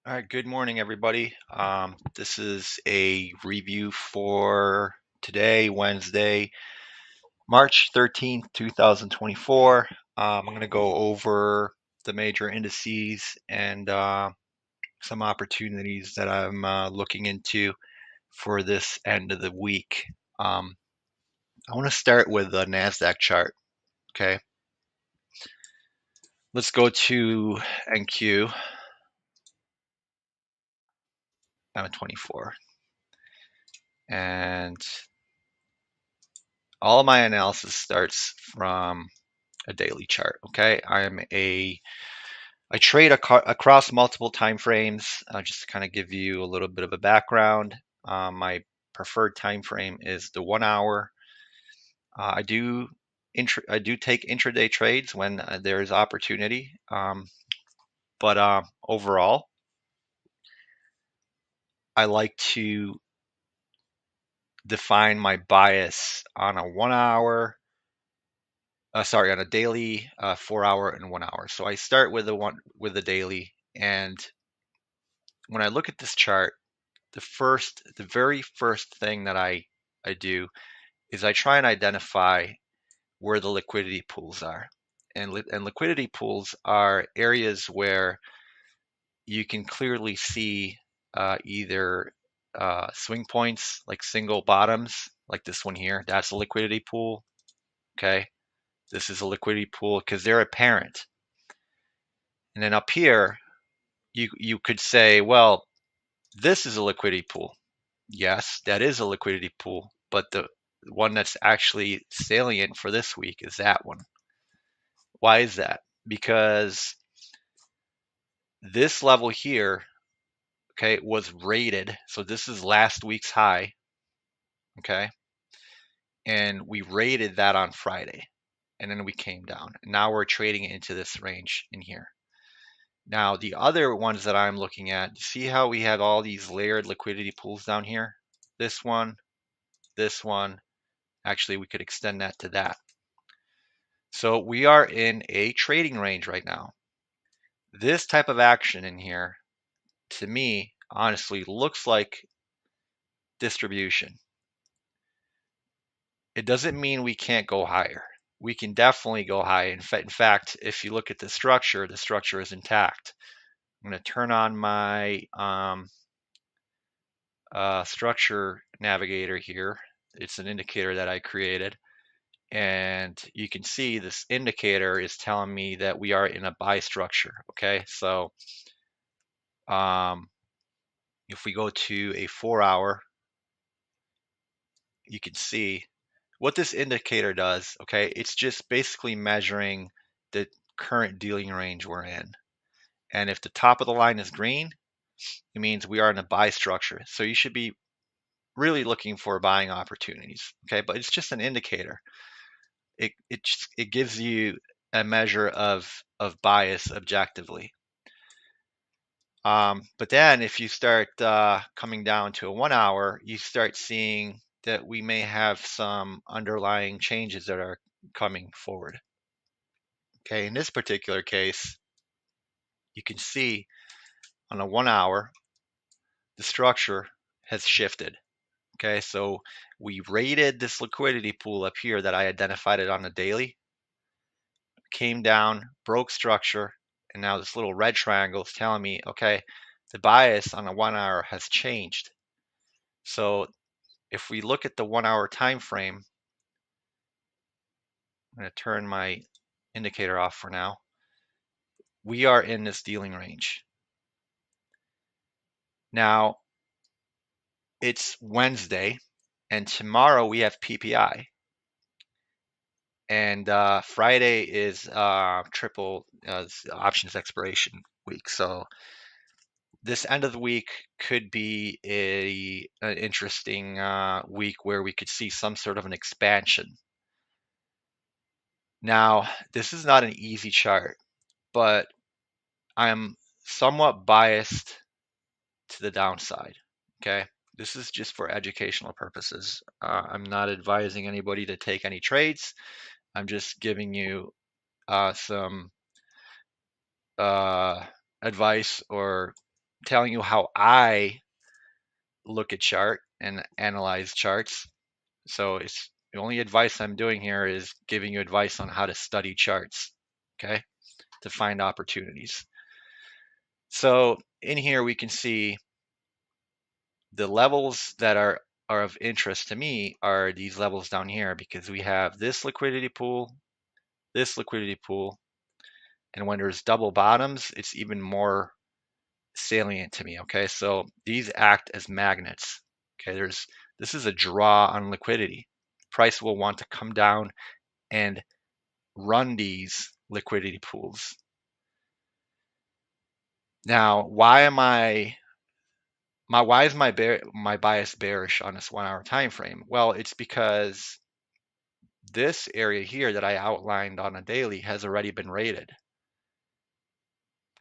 All right, good morning, everybody. This is a review for today, Wednesday, March 13th, 2024. I'm going to go over the major indices and some opportunities that I'm looking into for this end of the week. I want to start with the NASDAQ chart. Okay, let's go to NQ. I'm at 24. And all of my analysis starts from a daily chart. Okay, I trade across multiple time frames. Just to kind of give you a little bit of a background, my preferred time frame is the 1 hour. I do take intraday trades when there is opportunity, but overall, I like to define my bias on a 1 hour. On a daily, 4 hour, and 1 hour. So I start with the daily, and when I look at this chart, the very first thing that I do is I try and identify where the liquidity pools are, and liquidity pools are areas where you can clearly see either swing points like single bottoms, like this one here. That's a liquidity pool. Okay, this is a liquidity pool because they're apparent. And then up here, you could say, well, this is a liquidity pool. Yes, that is a liquidity pool, but the one that's actually salient for this week is that one. Why is that? Because this level here, okay, was rated. So this is last week's high, okay? And we rated that on Friday. And then we came down. Now we're trading it into this range in here. Now, the other ones that I'm looking at, see how we have all these layered liquidity pools down here? This one, this one. Actually, we could extend that to that. So we are in a trading range right now. This type of action in here, to me, honestly, looks like distribution. It doesn't mean we can't go higher. We can definitely go high. In fact, if you look at the structure is intact. I'm going to turn on my structure navigator here. It's an indicator that I created. And you can see this indicator is telling me that we are in a buy structure. Okay, so if we go to a 4 hour, you can see what this indicator does. Okay, it's just basically measuring the current dealing range we're in. And if the top of the line is green, it means we are in a buy structure. So you should be really looking for buying opportunities. Okay, but it's just an indicator. It gives you a measure of bias objectively. But then if you start coming down to a 1 hour, you start seeing that we may have some underlying changes that are coming forward. Okay, in this particular case, you can see on a 1 hour, the structure has shifted. Okay, so we rated this liquidity pool up here that I identified it on a daily, came down, broke structure, and now this little red triangle is telling me, okay, the bias on a 1 hour has changed. So if we look at the 1 hour time frame, I'm going to turn my indicator off for now. We are in this dealing range. Now, it's Wednesday, and tomorrow we have PPI. And Friday is triple options expiration week. So this end of the week could be an interesting week where we could see some sort of an expansion. Now, this is not an easy chart, but I'm somewhat biased to the downside. Okay, this is just for educational purposes. I'm not advising anybody to take any trades. I'm just giving you some advice or telling you how I look at chart and analyze charts. So it's the only advice I'm doing here is giving you advice on how to study charts, okay, to find opportunities. So in here we can see the levels that are of interest to me are these levels down here, because we have this liquidity pool, and when there's double bottoms, it's even more salient to me. Okay, so these act as magnets. Okay, this is a draw on liquidity. Price will want to come down and run these liquidity pools. Now, why is my bias bearish on this 1 hour time frame? Well, it's because this area here that I outlined on a daily has already been rated.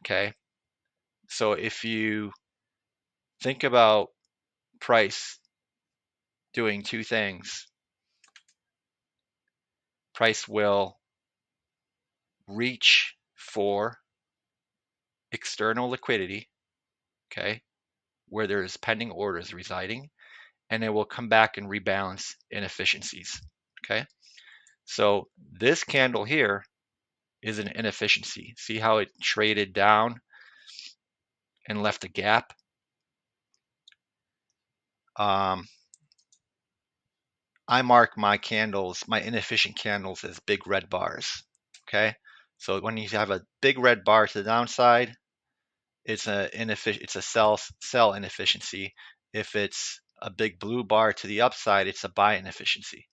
Okay, so if you think about price doing two things, price will reach for external liquidity, okay, where there's pending orders residing, and it will come back and rebalance inefficiencies. Okay, so this candle here is an inefficiency. See how it traded down and left a gap? I mark my candles, my inefficient candles, as big red bars. Okay, so when you have a big red bar to the downside, it's a sell inefficiency. If it's a big blue bar to the upside, it's a buy inefficiency.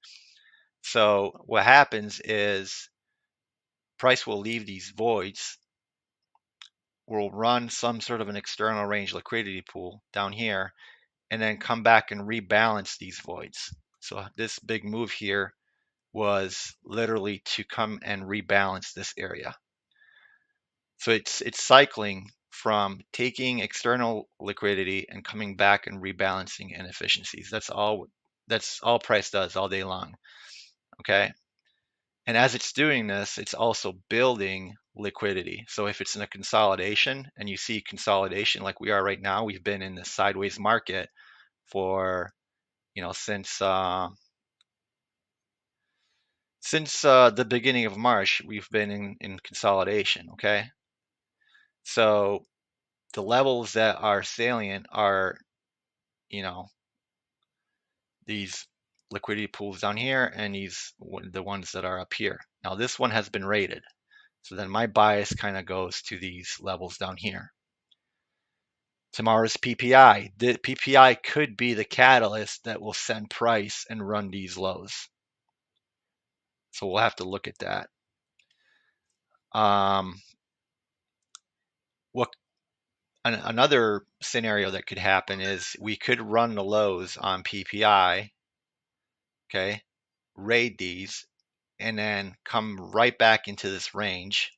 So what happens is price will leave these voids, will run some sort of an external range liquidity pool down here, and then come back and rebalance these voids. So this big move here was literally to come and rebalance this area. So it's cycling from taking external liquidity and coming back and rebalancing inefficiencies. That's all price does all day long. Okay. And as it's doing this, it's also building liquidity. So if it's in a consolidation and you see consolidation like we are right now, we've been in this sideways market for, since the beginning of March, we've been in consolidation. Okay. So the levels that are salient are, these liquidity pools down here and the ones that are up here. Now this one has been rated. So then my bias kind of goes to these levels down here. Tomorrow's PPI. The PPI could be the catalyst that will send price and run these lows. So we'll have to look at that. Another scenario that could happen is we could run the lows on PPI, okay, raid these, and then come right back into this range,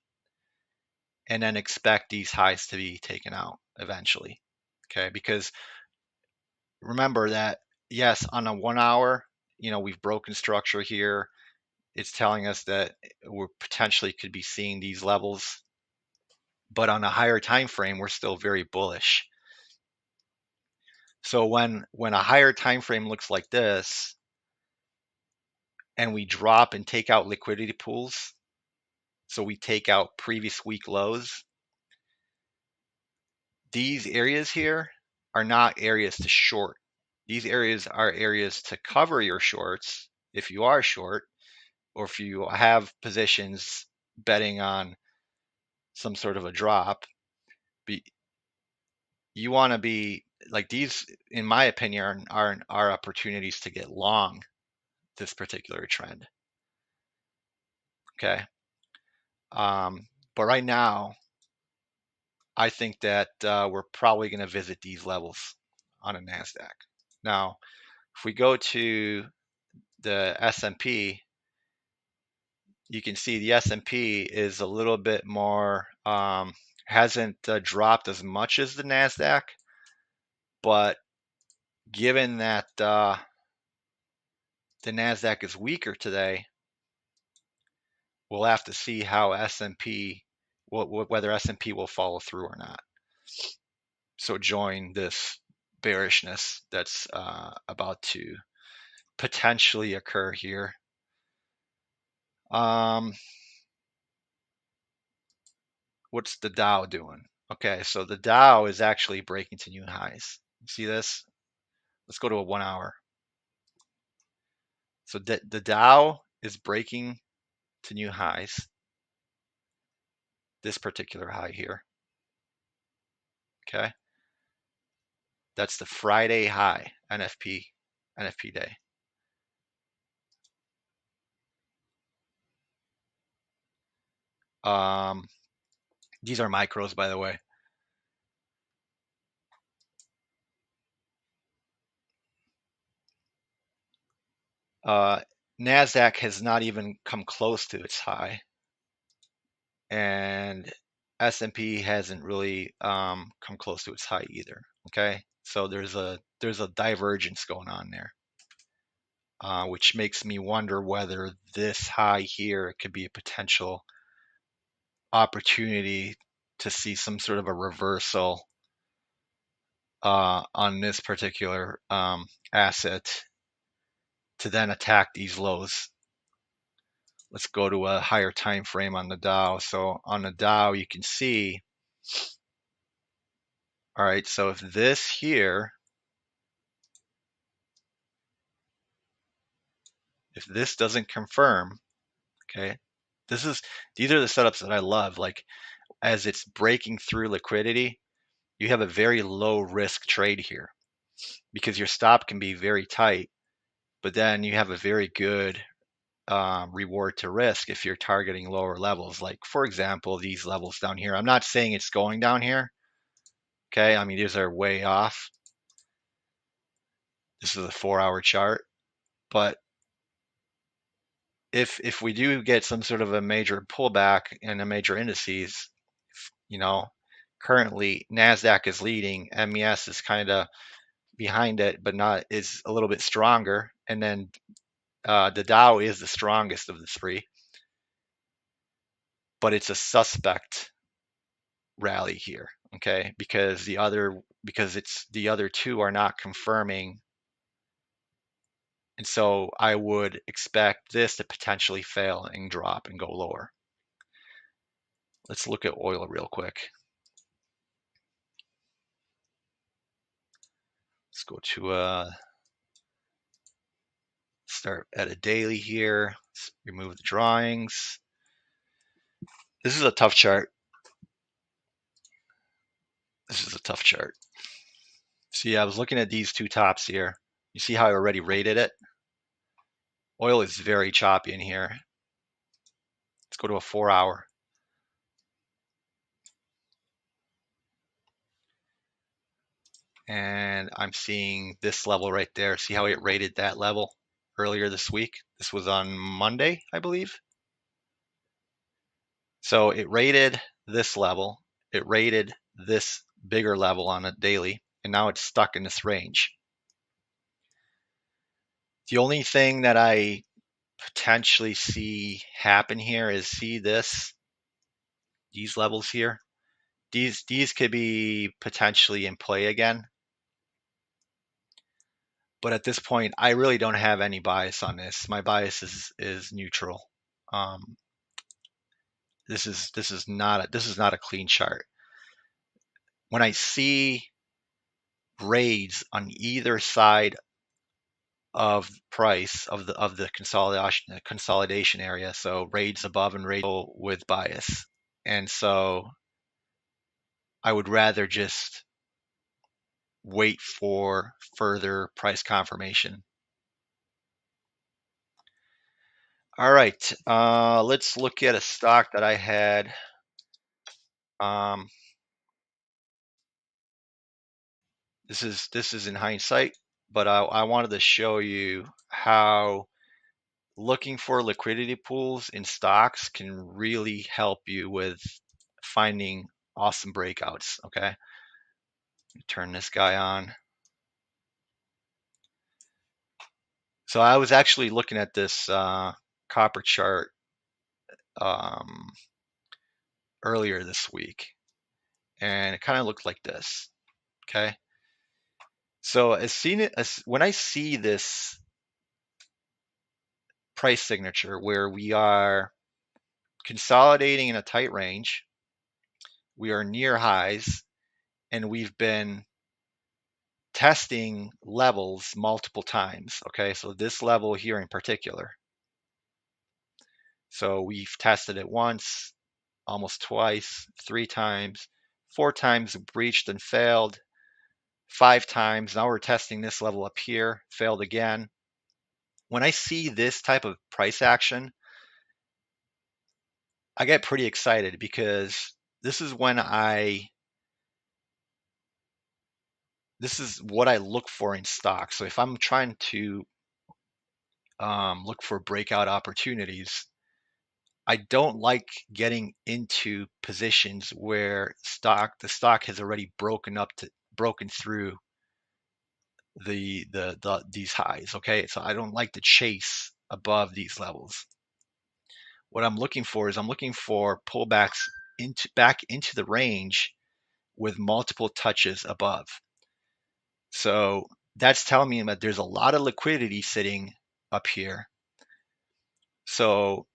and then expect these highs to be taken out eventually. Okay, because remember that, yes, on a 1 hour, we've broken structure here. It's telling us that we're potentially could be seeing these levels, but on a higher time frame, we're still very bullish. So when a higher time frame looks like this, and we drop and take out liquidity pools, so we take out previous week lows, these areas here are not areas to short. These areas are areas to cover your shorts if you are short, or if you have positions betting on some sort of a drop. You want to be like these, in my opinion, are opportunities to get long this particular trend. Okay. But right now, I think that we're probably going to visit these levels on a NASDAQ. Now, if we go to the S&P, you can see the S&P is a little bit more, hasn't dropped as much as the NASDAQ, but given that the NASDAQ is weaker today, we'll have to see how S&P, whether S&P will follow through or not. So join this bearishness that's about to potentially occur here. What's the Dow doing? Okay, so the Dow is actually breaking to new highs. See this? Let's go to a 1 hour. So the Dow is breaking to new highs. This particular high here. Okay. That's the Friday high, NFP day. These are micros, by the way. NASDAQ has not even come close to its high, and S&P hasn't really come close to its high either. Okay, so there's a divergence going on there, which makes me wonder whether this high here could be a potential opportunity to see some sort of a reversal on this particular asset to then attack these lows. Let's go to a higher time frame on the Dow. So on the Dow, you can see, all right, so if this here, if this doesn't confirm, okay, these are the setups that I love. Like as it's breaking through liquidity, you have a very low risk trade here because your stop can be very tight, but then you have a very good reward to risk if you're targeting lower levels. Like for example, these levels down here. I'm not saying it's going down here. Okay, I mean these are way off. This is a 4-hour chart, but if we do get some sort of a major pullback in the major indices, you know, currently Nasdaq is leading, MES is kind of behind it, but not is a little bit stronger, and then the Dow is the strongest of the three, but it's a suspect rally here, okay, because the other two are not confirming, and so I would expect this to potentially fail and drop and go lower. Let's look at oil real quick. Let's go to start at a daily here. Let's remove the drawings. This is a tough chart. This is a tough chart. See, I was looking at these two tops here. You see how I already rated it? Oil is very choppy in here. Let's go to a 4-hour. And I'm seeing this level right there. See how it rated that level earlier this week? This was on Monday, I believe. So it rated this level. It rated this bigger level on a daily, and now it's stuck in this range. The only thing that I potentially see happen here is see these levels here. These could be potentially in play again. But at this point, I really don't have any bias on this. My bias is neutral. Um, this is not a clean chart. When I see raids on either side of price of the consolidation area, so raids above and raids below with bias, and so I would rather just wait for further price confirmation. All right, let's look at a stock that I had. This is in hindsight, but I wanted to show you how looking for liquidity pools in stocks can really help you with finding awesome breakouts. Okay, turn this guy on. So I was actually looking at this copper chart earlier this week, and it kind of looked like this. Okay. So when I see this price signature where we are consolidating in a tight range, we are near highs, and we've been testing levels multiple times. Okay, so this level here in particular. So we've tested it once, almost twice, 3 times, 4 times, breached and failed, 5 times. Now we're testing this level up here, failed again. When I see this type of price action, I get pretty excited because this is what I look for in stocks. So if I'm trying to look for breakout opportunities, I don't like getting into positions where the stock has already broken through these highs. Okay, so I don't like to chase above these levels. What I'm looking for pullbacks back into the range with multiple touches above. So that's telling me that there's a lot of liquidity sitting up here. So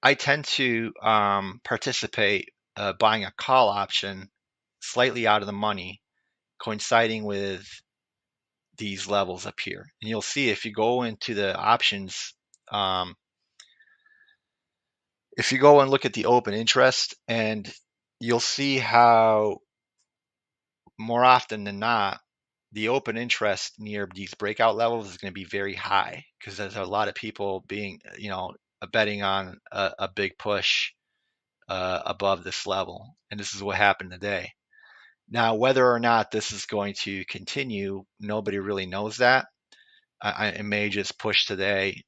I tend to participate buying a call option slightly out of the money, coinciding with these levels up here. And you'll see if you go into the options, um, if you go and look at the open interest, and you'll see how more often than not, the open interest near these breakout levels is going to be very high because there's a lot of people betting on a big push above this level. And this is what happened today. Now, whether or not this is going to continue, nobody really knows that. It may just push today,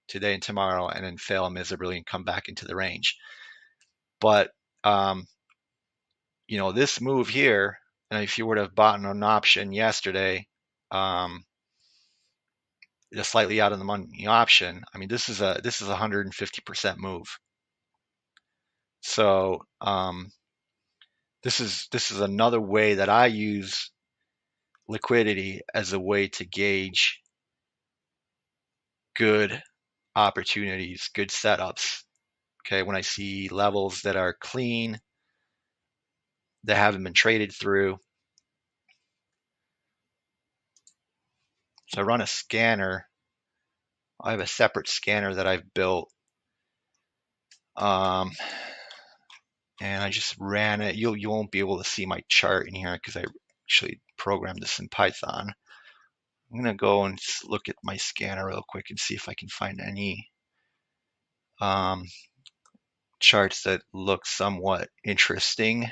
today and tomorrow, and then fail miserably and come back into the range. But this move here, and if you would have bought an option yesterday, just slightly out of the money option, I mean, this is a 150% move. So this is another way that I use liquidity as a way to gauge good opportunities, good setups. Okay, when I see levels that are clean, that haven't been traded through. So I run a scanner. I have a separate scanner that I've built. And I just ran it. You won't be able to see my chart in here because I actually programmed this in Python. I'm gonna go and look at my scanner real quick and see if I can find any charts that look somewhat interesting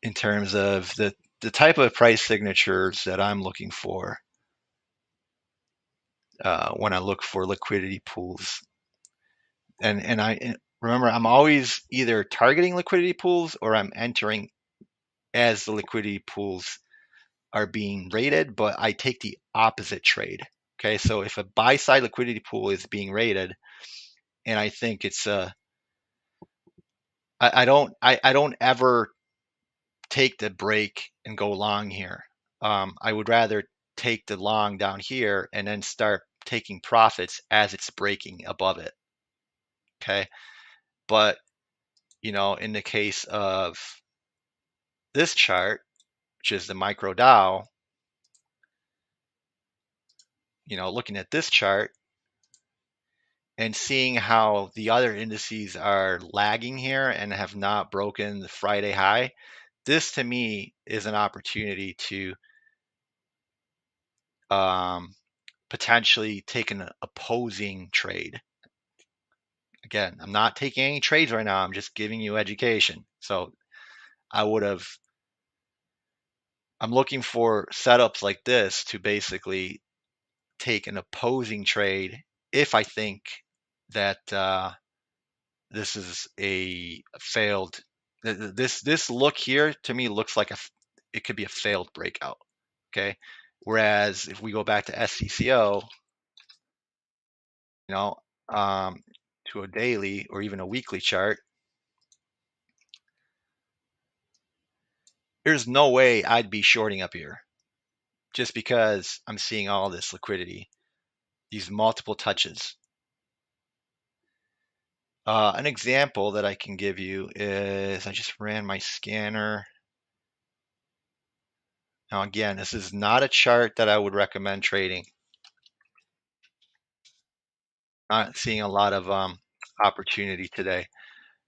in terms of the type of price signatures that I'm looking for when I look for liquidity pools. And I remember I'm always either targeting liquidity pools or I'm entering as the liquidity pools are being rated, but I take the opposite trade. Okay, so if a buy side liquidity pool is being rated, and I think it's I don't ever take the break and go long here. I would rather take the long down here and then start taking profits as it's breaking above it. Okay, but in the case of this chart, which is the micro Dow, looking at this chart and seeing how the other indices are lagging here and have not broken the Friday high, this to me is an opportunity to potentially take an opposing trade. Again, I'm not taking any trades right now. I'm just giving you education. So I'm looking for setups like this to basically take an opposing trade if I think that this is a failed. This look here to me looks like it could be a failed breakout. Okay, whereas if we go back to SCCO, you know, um, to a daily or even a weekly chart, there's no way I'd be shorting up here just because I'm seeing all this liquidity, these multiple touches. An example that I can give you is I just ran my scanner. Now, again, this is not a chart that I would recommend trading. Not seeing a lot of opportunity today,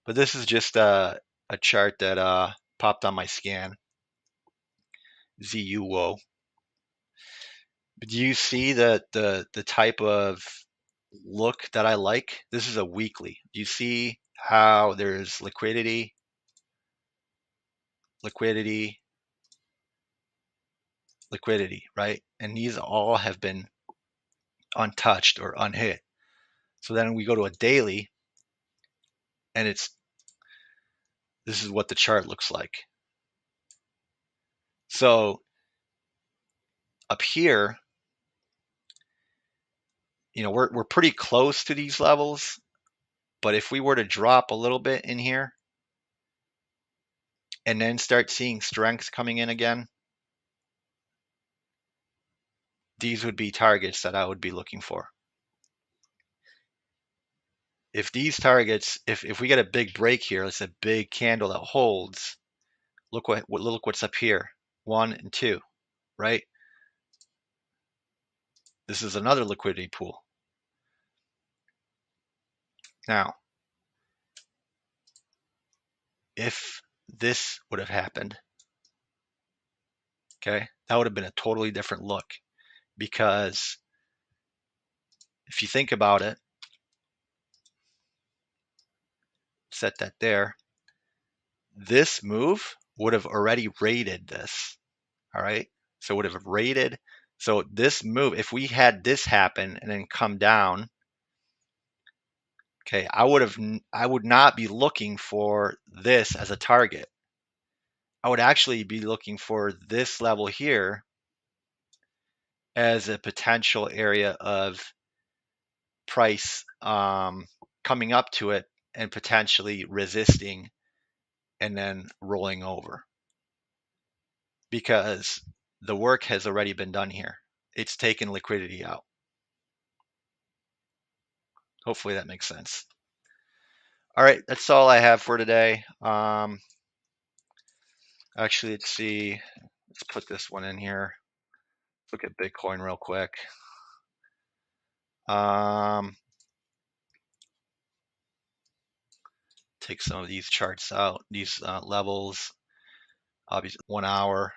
but this is just a chart that popped on my scan. ZUWO. Do you see the type of look that I like? This is a weekly. Do you see how there's liquidity, liquidity, liquidity, right? And these all have been untouched or unhit. So then we go to a daily, and this is what the chart looks like. So up here, we're pretty close to these levels, but if we were to drop a little bit in here and then start seeing strength coming in again, these would be targets that I would be looking for. If these targets, if we get a big break here, it's a big candle that holds. Look what's up here, 1 and 2, right? This is another liquidity pool. Now, if this would have happened, okay, that would have been a totally different look, because if you think about it, set that there, this move would have already rated this, all right? So it would have rated, so this move, if we had this happen and then come down, okay, I would not be looking for this as a target. I would actually be looking for this level here as a potential area of price coming up to it and potentially resisting and then rolling over, because the work has already been done here. It's taken liquidity out. Hopefully that makes sense. All right, that's all I have for today. Actually, let's see. Let's put this one in here. Look at Bitcoin real quick. Take some of these charts out, these levels, obviously 1 hour.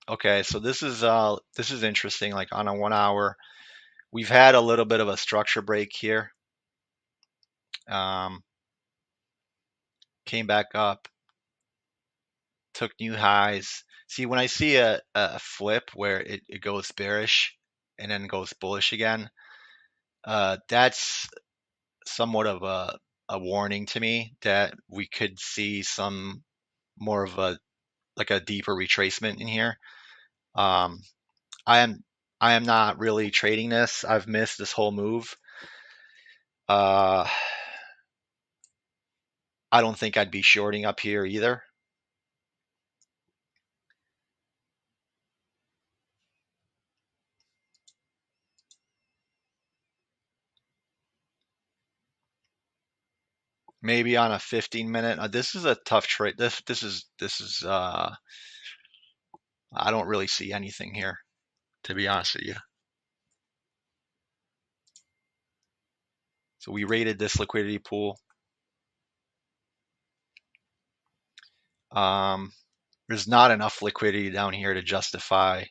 Okay, so this is interesting. Like on a 1 hour, we've had a little bit of a structure break here. Came back up, took new highs. See, when I see a flip where it goes bearish and then goes bullish again, that's somewhat of a warning to me that we could see some more of a deeper retracement in here. Um, I am not really trading this. I've missed this whole move. I don't think I'd be shorting up here either. Maybe on a 15-minute. This is a tough trade. This is I don't really see anything here, to be honest with you. So we rated this liquidity pool. There's not enough liquidity down here to justify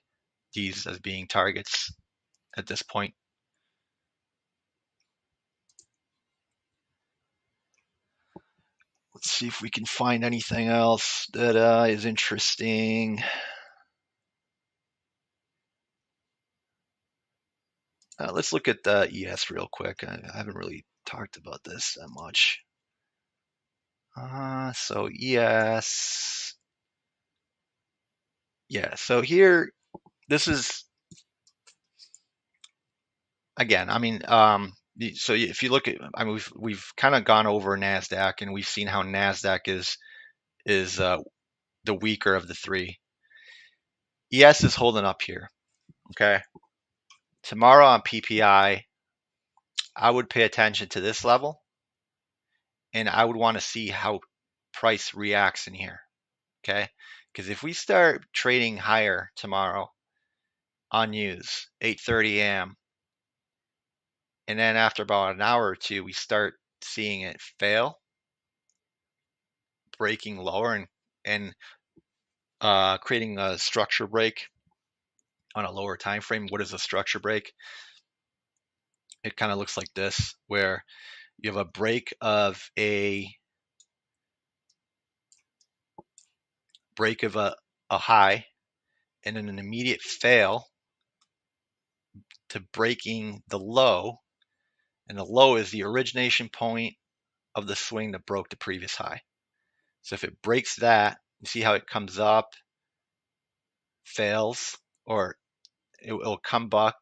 these as being targets at this point. Let's see if we can find anything else that is interesting. Let's look at the ES real quick. I haven't really talked about this that much. So ES, yeah. So here, this is again. I mean, So if you look at, I mean, we've kind of gone over Nasdaq, and we've seen how Nasdaq is the weaker of the three. ES is holding up here. Okay. Tomorrow on PPI, I would pay attention to this level, and I would want to see how price reacts in here. Okay. Because if we start trading higher tomorrow on news, 8:30 a.m., and then after about an hour or two, we start seeing it fail, breaking lower and creating a structure break on a lower time frame. What is a structure break? It kind of looks like this, where you have a break of a high, and then an immediate fail to breaking the low, and the low is the origination point of the swing that broke the previous high. So if it breaks that, you see how it comes up, fails, or it'll come back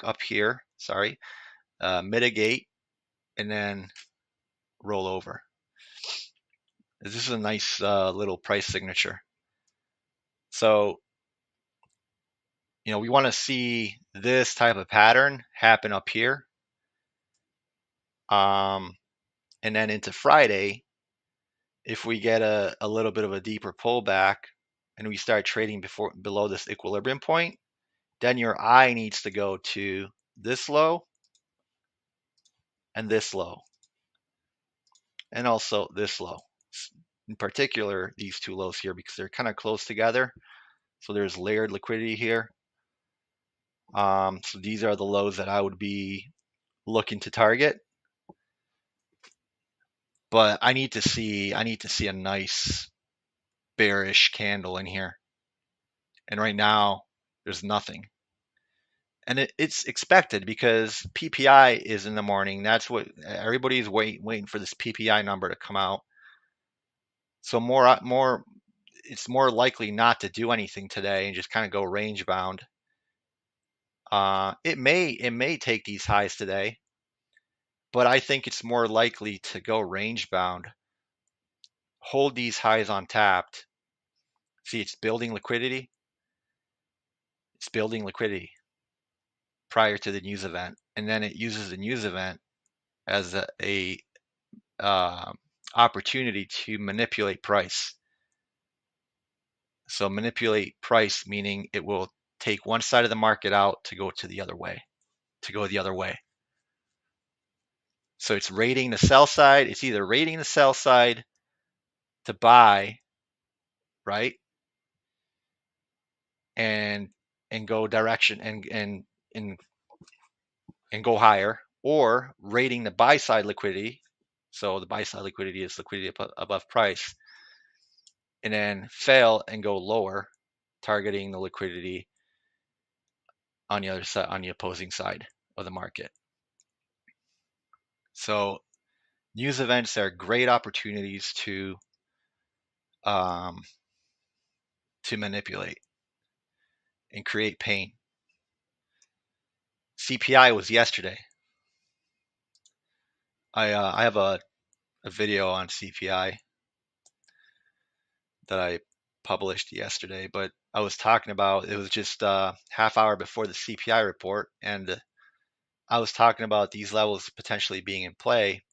up here. Sorry, mitigate, and then roll over. This is a nice little price signature. So, we want to see this type of pattern happen up here. And then into Friday, if we get a little bit of a deeper pullback and we start trading below this equilibrium point, then your eye needs to go to this low and this low, and also this low. In particular, these two lows here, because they're kind of close together. So there's layered liquidity here. So these are the lows that I would be looking to target. But I need to see a nice bearish candle in here. And right now, there's nothing. And it's expected because PPI is in the morning. That's what everybody's waiting for, this PPI number to come out. So it's more likely not to do anything today and just kind of go range bound. It may take these highs today, but I think it's more likely to go range bound, hold these highs untapped. See, it's building liquidity. It's building liquidity prior to the news event, and then it uses the news event as a opportunity to manipulate price. So manipulate price meaning it will take one side of the market out to go the other way. So it's rating the sell side. It's either rating the sell side to buy, right, and go direction and go higher, or rating the buy side liquidity. So the buy side liquidity is liquidity above price, and then fail and go lower, targeting the liquidity on the other side, on the opposing side of the market. So news events are great opportunities to manipulate and create pain. CPI was yesterday. I have a video on CPI that I published yesterday, but I was talking about, it was just a half hour before the CPI report, and I was talking about these levels potentially being in play,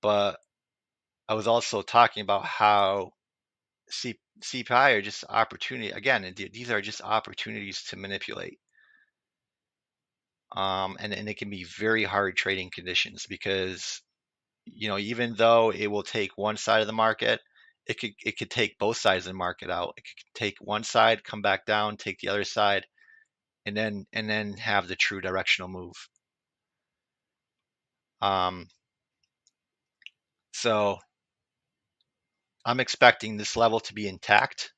but I was also talking about how CPI are just opportunity. Again, these are just opportunities to manipulate. And it can be very hard trading conditions because, even though it will take one side of the market, it could take both sides of the market out. It could take one side, come back down, take the other side, and then have the true directional move. So I'm expecting this level to be intact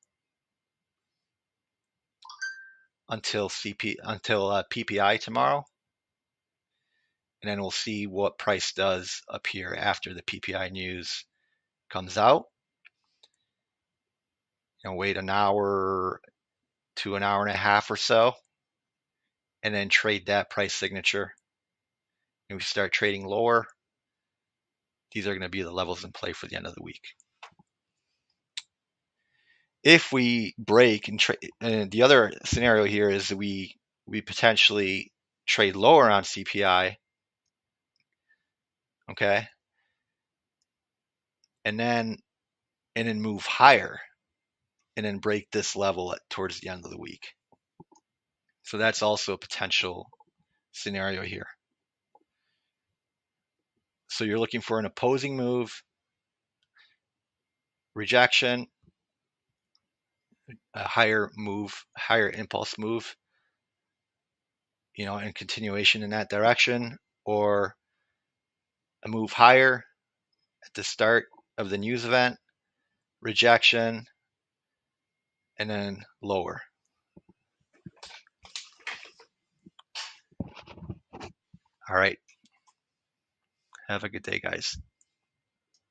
until PPI tomorrow, and then we'll see what price does up here after the PPI news comes out. Wait an hour to an hour and a half or so, and then trade that price signature and we start trading lower, these are going to be the levels in play for the end of the week. If we break and trade, and the other scenario here is that we potentially trade lower on CPI, okay, and then move higher and then break this level towards the end of the week. So that's also a potential scenario here. So you're looking for an opposing move, rejection, a higher move, higher impulse move, and continuation in that direction, or a move higher at the start of the news event, rejection, and then lower. All right. Have a good day, guys.